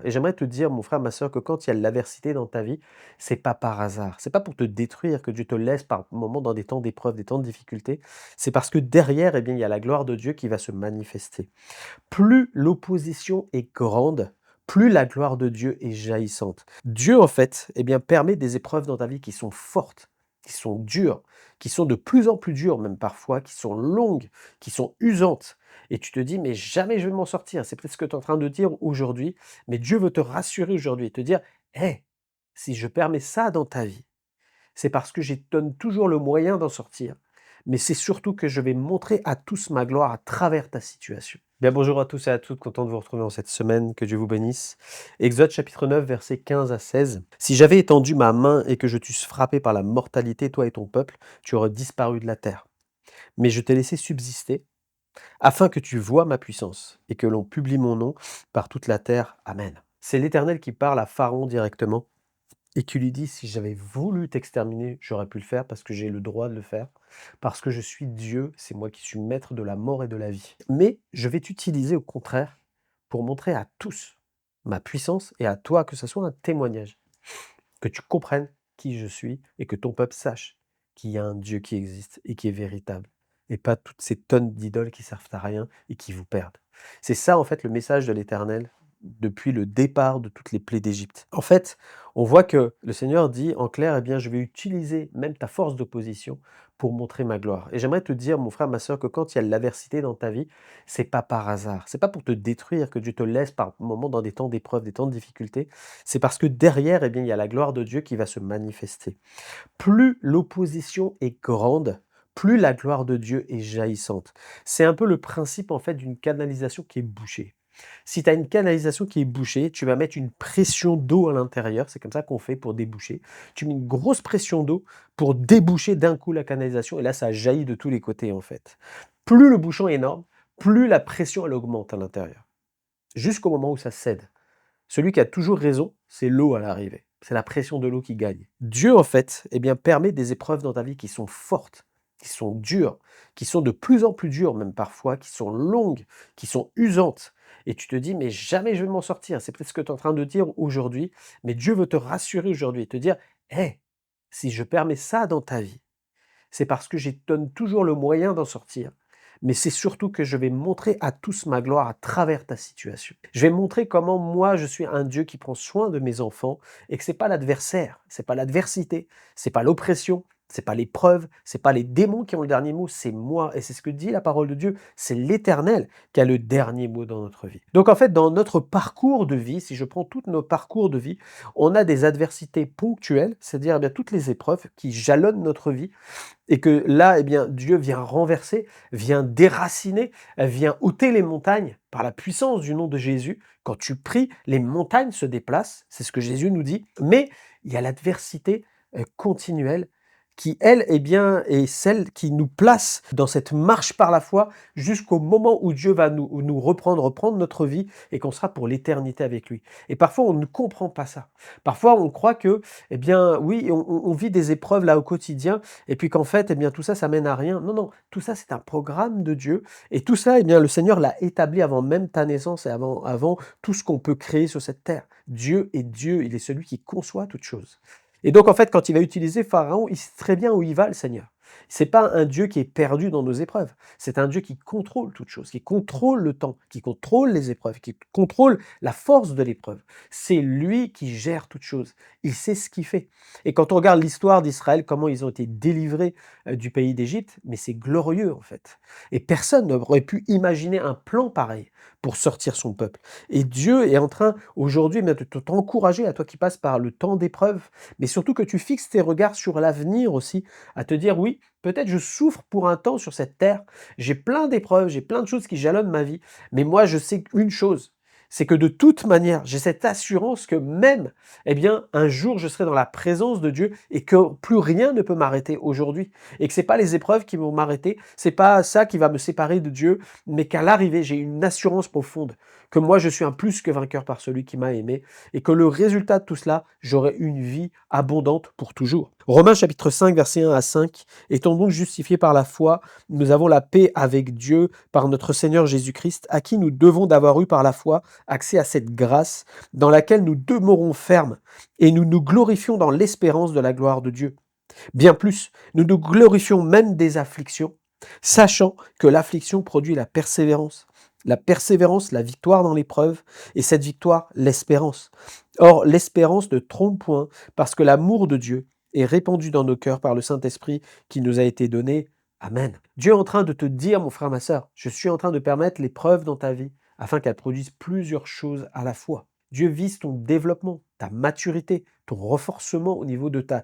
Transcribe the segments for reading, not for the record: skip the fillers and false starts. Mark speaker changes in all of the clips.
Speaker 1: Et j'aimerais te dire, mon frère, ma sœur, que quand il y a de l'adversité dans ta vie, c'est pas par hasard. C'est pas pour te détruire que Dieu te laisse par moments dans des temps d'épreuve, des temps de difficulté. C'est parce que derrière, eh bien, il y a la gloire de Dieu qui va se manifester. Plus l'opposition est grande, plus la gloire de Dieu est jaillissante. Dieu, en fait, eh bien, permet des épreuves dans ta vie qui sont fortes, qui sont dures, qui sont de plus en plus dures même parfois, qui sont longues, qui sont usantes. Et tu te dis, mais jamais je vais m'en sortir. C'est peut-être ce que tu es en train de dire aujourd'hui, mais Dieu veut te rassurer aujourd'hui et te dire, hé, si je permets ça dans ta vie, c'est parce que je te donne toujours le moyen d'en sortir. Mais c'est surtout que je vais montrer à tous ma gloire à travers ta situation. Bien bonjour à tous et à toutes, content de vous retrouver en cette semaine, que Dieu vous bénisse. Exode chapitre 9, versets 15 à 16. Si j'avais étendu ma main et que je t'eusse frappé par la mortalité, toi et ton peuple, tu aurais disparu de la terre. Mais je t'ai laissé subsister, afin que tu vois ma puissance et que l'on publie mon nom par toute la terre. Amen. C'est l'Éternel qui parle à Pharaon directement et qui lui dit: «Si j'avais voulu t'exterminer, j'aurais pu le faire parce que j'ai le droit de le faire, parce que je suis Dieu, c'est moi qui suis maître de la mort et de la vie. Mais je vais t'utiliser au contraire pour montrer à tous ma puissance et à toi que ce soit un témoignage, que tu comprennes qui je suis et que ton peuple sache qu'il y a un Dieu qui existe et qui est véritable et pas toutes ces tonnes d'idoles qui servent à rien et qui vous perdent.» C'est ça en fait le message de l'Éternel depuis le départ de toutes les plaies d'Égypte. En fait, on voit que le Seigneur dit en clair, eh bien, je vais utiliser même ta force d'opposition pour montrer ma gloire. Et j'aimerais te dire, mon frère, ma sœur, que quand il y a de l'adversité dans ta vie, c'est pas par hasard. C'est pas pour te détruire que Dieu te laisse par moments dans des temps d'épreuve, des temps de difficulté. C'est parce que derrière, eh bien, il y a la gloire de Dieu qui va se manifester. Plus l'opposition est grande, plus la gloire de Dieu est jaillissante. C'est un peu le principe en fait d'une canalisation qui est bouchée. Si tu as une canalisation qui est bouchée, tu vas mettre une pression d'eau à l'intérieur, c'est comme ça qu'on fait pour déboucher. Tu mets une grosse pression d'eau pour déboucher d'un coup la canalisation et là ça jaillit de tous les côtés en fait. Plus le bouchon est énorme, plus la pression elle augmente à l'intérieur, jusqu'au moment où ça cède. Celui qui a toujours raison, c'est l'eau à l'arrivée. C'est la pression de l'eau qui gagne. Dieu, en fait, eh bien, permet des épreuves dans ta vie qui sont fortes, qui sont dures, qui sont de plus en plus dures même parfois, qui sont longues, qui sont usantes. Et tu te dis, mais jamais je vais m'en sortir. C'est peut-être ce que tu es en train de dire aujourd'hui, mais Dieu veut te rassurer aujourd'hui et te dire, hé, si je permets ça dans ta vie, c'est parce que je te donne toujours le moyen d'en sortir. Mais c'est surtout que je vais montrer à tous ma gloire à travers ta situation. Je vais montrer comment moi je suis un Dieu qui prend soin de mes enfants et que c'est pas l'adversaire, c'est pas l'adversité, c'est pas l'oppression, c'est pas l'épreuve, c'est pas les démons qui ont le dernier mot, c'est moi. Et c'est ce que dit la parole de Dieu. C'est l'Éternel qui a le dernier mot dans notre vie. Donc en fait, dans notre parcours de vie, si je prends tous nos parcours de vie, on a des adversités ponctuelles, c'est-à-dire eh bien toutes les épreuves qui jalonnent notre vie et que là, eh bien, Dieu vient renverser, vient déraciner, vient ôter les montagnes par la puissance du nom de Jésus. Quand tu pries, les montagnes se déplacent, c'est ce que Jésus nous dit. Mais il y a l'adversité continuelle qui, elle, eh bien, est celle qui nous place dans cette marche par la foi jusqu'au moment où Dieu va nous reprendre notre vie et qu'on sera pour l'éternité avec lui. Et parfois, on ne comprend pas ça. Parfois, on croit que, eh bien, oui, on vit des épreuves là au quotidien, et puis qu'en fait, eh bien, tout ça, ça mène à rien. Non, non, tout ça, c'est un programme de Dieu. Et tout ça, eh bien, le Seigneur l'a établi avant même ta naissance et avant tout ce qu'on peut créer sur cette terre. Dieu est Dieu, il est celui qui conçoit toutes choses. Et donc, en fait, quand il va utiliser Pharaon, il sait très bien où il va, le Seigneur. C'est pas un Dieu qui est perdu dans nos épreuves. C'est un Dieu qui contrôle toutes choses, qui contrôle le temps, qui contrôle les épreuves, qui contrôle la force de l'épreuve. C'est lui qui gère toutes choses. Il sait ce qu'il fait. Et quand on regarde l'histoire d'Israël, comment ils ont été délivrés du pays d'Égypte, mais c'est glorieux en fait. Et personne n'aurait pu imaginer un plan pareil pour sortir son peuple. Et Dieu est en train aujourd'hui de t'encourager, à toi qui passes par le temps d'épreuve, mais surtout que tu fixes tes regards sur l'avenir aussi, à te dire oui, peut-être je souffre pour un temps sur cette terre, j'ai plein d'épreuves, j'ai plein de choses qui jalonnent ma vie, mais moi je sais une chose, c'est que de toute manière, j'ai cette assurance que même, eh bien, un jour je serai dans la présence de Dieu et que plus rien ne peut m'arrêter aujourd'hui. Et que c'est pas les épreuves qui vont m'arrêter, c'est pas ça qui va me séparer de Dieu, mais qu'à l'arrivée, j'ai une assurance profonde que moi je suis un plus que vainqueur par celui qui m'a aimé, et que le résultat de tout cela, j'aurai une vie abondante pour toujours. Romains chapitre 5, versets 1 à 5, étant donc justifiés par la foi, nous avons la paix avec Dieu par notre Seigneur Jésus-Christ, à qui nous devons d'avoir eu par la foi accès à cette grâce dans laquelle nous demeurons fermes et nous nous glorifions dans l'espérance de la gloire de Dieu. Bien plus, nous nous glorifions même des afflictions, sachant que l'affliction produit la persévérance, la victoire dans l'épreuve, et cette victoire, l'espérance. Or, l'espérance ne trompe point, parce que l'amour de Dieu est répandu dans nos cœurs par le Saint-Esprit qui nous a été donné. Amen. Dieu est en train de te dire, mon frère, ma sœur, je suis en train de permettre l'épreuve dans ta vie, afin qu'elle produise plusieurs choses à la fois. Dieu vise ton développement, ta maturité, ton renforcement au niveau de ta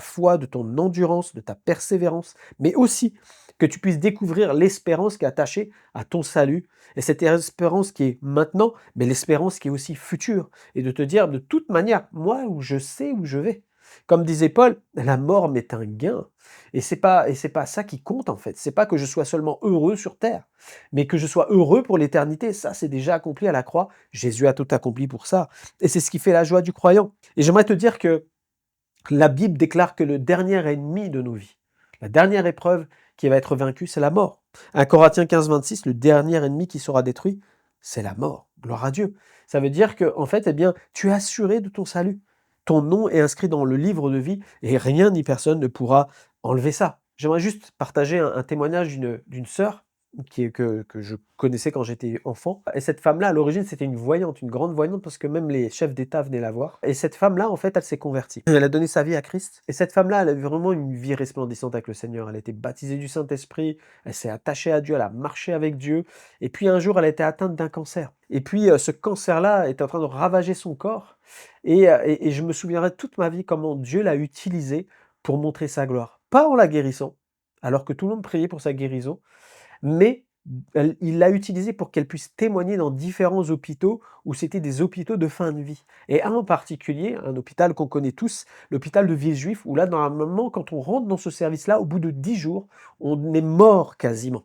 Speaker 1: foi, de ton endurance, de ta persévérance, mais aussi que tu puisses découvrir l'espérance qui est attachée à ton salut, et cette espérance qui est maintenant, mais l'espérance qui est aussi future, et de te dire de toute manière, moi, où je sais où je vais. Comme disait Paul, la mort m'est un gain. Et c'est pas ça qui compte en fait. C'est pas que je sois seulement heureux sur terre, mais que je sois heureux pour l'éternité. Ça, c'est déjà accompli à la croix. Jésus a tout accompli pour ça. Et c'est ce qui fait la joie du croyant. Et j'aimerais te dire que la Bible déclare que le dernier ennemi de nos vies, la dernière épreuve qui va être vaincue, c'est la mort. 1 Corinthiens 15, 26, le dernier ennemi qui sera détruit, c'est la mort. Gloire à Dieu. Ça veut dire que, en fait, eh bien, tu es assuré de ton salut. Ton nom est inscrit dans le livre de vie et rien ni personne ne pourra enlever ça. J'aimerais juste partager un témoignage d'une sœur que je connaissais quand j'étais enfant. Et cette femme-là, à l'origine, c'était une voyante, une grande voyante, parce que même les chefs d'État venaient la voir. Et cette femme-là, en fait, elle s'est convertie. Elle a donné sa vie à Christ. Et cette femme-là, elle a eu vraiment une vie resplendissante avec le Seigneur. Elle a été baptisée du Saint-Esprit, elle s'est attachée à Dieu, elle a marché avec Dieu. Et puis un jour, elle a été atteinte d'un cancer. Et puis ce cancer-là est en train de ravager son corps. Et je me souviendrai toute ma vie comment Dieu l'a utilisée pour montrer sa gloire. Pas en la guérissant, alors que tout le monde priait pour sa guérison, mais il l'a utilisée pour qu'elle puisse témoigner dans différents hôpitaux où c'était des hôpitaux de fin de vie. Et un en particulier, un hôpital qu'on connaît tous, l'hôpital de Villejuif, où là, normalement, quand on rentre dans ce service-là, au bout de 10 jours, on est mort quasiment.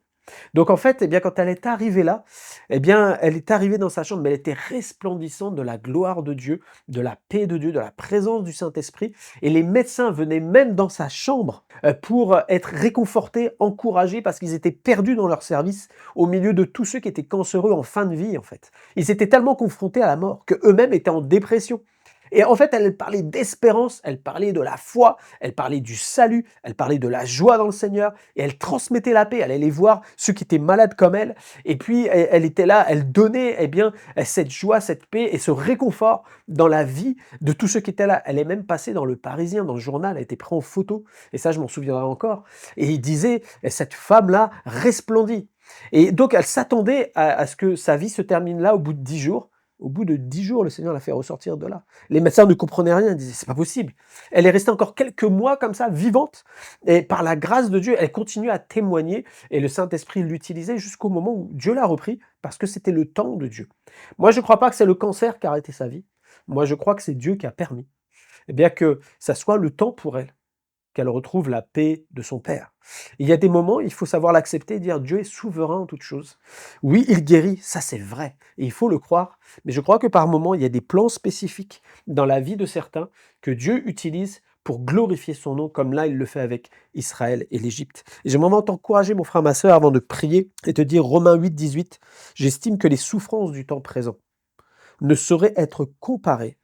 Speaker 1: Donc en fait, eh bien, quand elle est arrivée là, eh bien, elle est arrivée dans sa chambre, mais elle était resplendissante de la gloire de Dieu, de la paix de Dieu, de la présence du Saint-Esprit. Et les médecins venaient même dans sa chambre pour être réconfortés, encouragés, parce qu'ils étaient perdus dans leur service au milieu de tous ceux qui étaient cancéreux en fin de vie, en fait. Ils étaient tellement confrontés à la mort qu'eux-mêmes étaient en dépression. Et en fait, elle parlait d'espérance, elle parlait de la foi, elle parlait du salut, elle parlait de la joie dans le Seigneur, et elle transmettait la paix. Elle allait voir ceux qui étaient malades comme elle, et puis elle était là, elle donnait eh bien cette joie, cette paix et ce réconfort dans la vie de tous ceux qui étaient là. Elle est même passée dans le Parisien, dans le journal, elle a été prise en photo, et ça je m'en souviendrai encore. Et il disait, cette femme-là resplendit. Et donc elle s'attendait à ce que sa vie se termine là au bout de 10 jours. Au bout de 10 jours, le Seigneur l'a fait ressortir de là. Les médecins ne comprenaient rien, ils disaient, c'est pas possible. Elle est restée encore quelques mois comme ça, vivante, et par la grâce de Dieu, elle continue à témoigner, et le Saint-Esprit l'utilisait jusqu'au moment où Dieu l'a repris, parce que c'était le temps de Dieu. Moi, je ne crois pas que c'est le cancer qui a arrêté sa vie. Moi, je crois que c'est Dieu qui a permis, eh bien, que ça soit le temps pour elle, qu'elle retrouve la paix de son Père. Il y a des moments, il faut savoir l'accepter et dire Dieu est souverain en toutes choses. Oui, il guérit, ça c'est vrai, et il faut le croire, mais je crois que par moments, il y a des plans spécifiques dans la vie de certains que Dieu utilise pour glorifier son nom, comme là il le fait avec Israël et l'Égypte. Et j'aimerais vraiment t'encourager, mon frère, ma sœur, avant de prier et te dire Romains 8, 18, j'estime que les souffrances du temps présent ne sauraient être comparées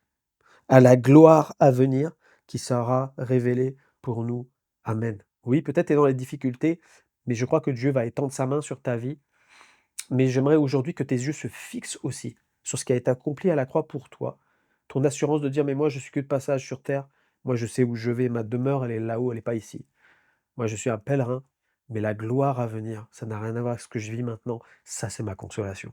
Speaker 1: à la gloire à venir qui sera révélée pour nous. Amen. Oui, peut-être tu es dans les difficultés, mais je crois que Dieu va étendre sa main sur ta vie. Mais j'aimerais aujourd'hui que tes yeux se fixent aussi sur ce qui a été accompli à la croix pour toi. Ton assurance de dire, mais moi je suis que de passage sur terre, moi je sais où je vais, ma demeure elle est là-haut, elle n'est pas ici. Moi je suis un pèlerin, mais la gloire à venir, ça n'a rien à voir avec ce que je vis maintenant, ça c'est ma consolation.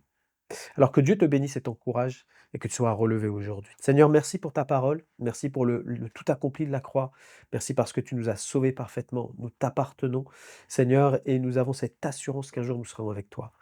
Speaker 1: Alors que Dieu te bénisse et t'encourage et que tu sois relevé aujourd'hui. Seigneur, merci pour ta parole, merci pour le tout accompli de la croix, merci parce que tu nous as sauvés parfaitement, nous t'appartenons, Seigneur, et nous avons cette assurance qu'un jour nous serons avec toi.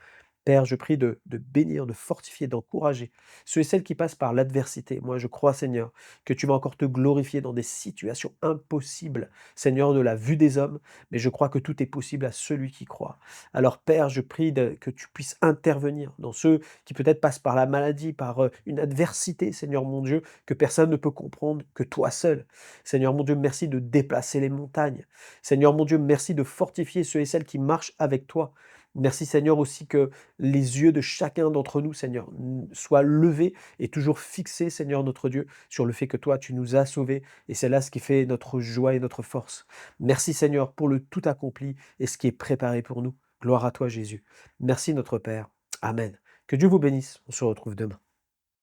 Speaker 1: Père, je prie de bénir, de fortifier, d'encourager ceux et celles qui passent par l'adversité. Moi, je crois, Seigneur, que tu vas encore te glorifier dans des situations impossibles, Seigneur, de la vue des hommes, mais je crois que tout est possible à celui qui croit. Alors, Père, je prie que tu puisses intervenir dans ceux qui peut-être passent par la maladie, par une adversité, Seigneur mon Dieu, que personne ne peut comprendre, que toi seul. Seigneur mon Dieu, merci de déplacer les montagnes. Seigneur mon Dieu, merci de fortifier ceux et celles qui marchent avec toi. Merci Seigneur aussi que les yeux de chacun d'entre nous, Seigneur, soient levés et toujours fixés, Seigneur notre Dieu, sur le fait que toi, tu nous as sauvés. Et c'est là ce qui fait notre joie et notre force. Merci Seigneur pour le tout accompli et ce qui est préparé pour nous. Gloire à toi Jésus. Merci notre Père. Amen. Que Dieu vous bénisse. On se retrouve demain.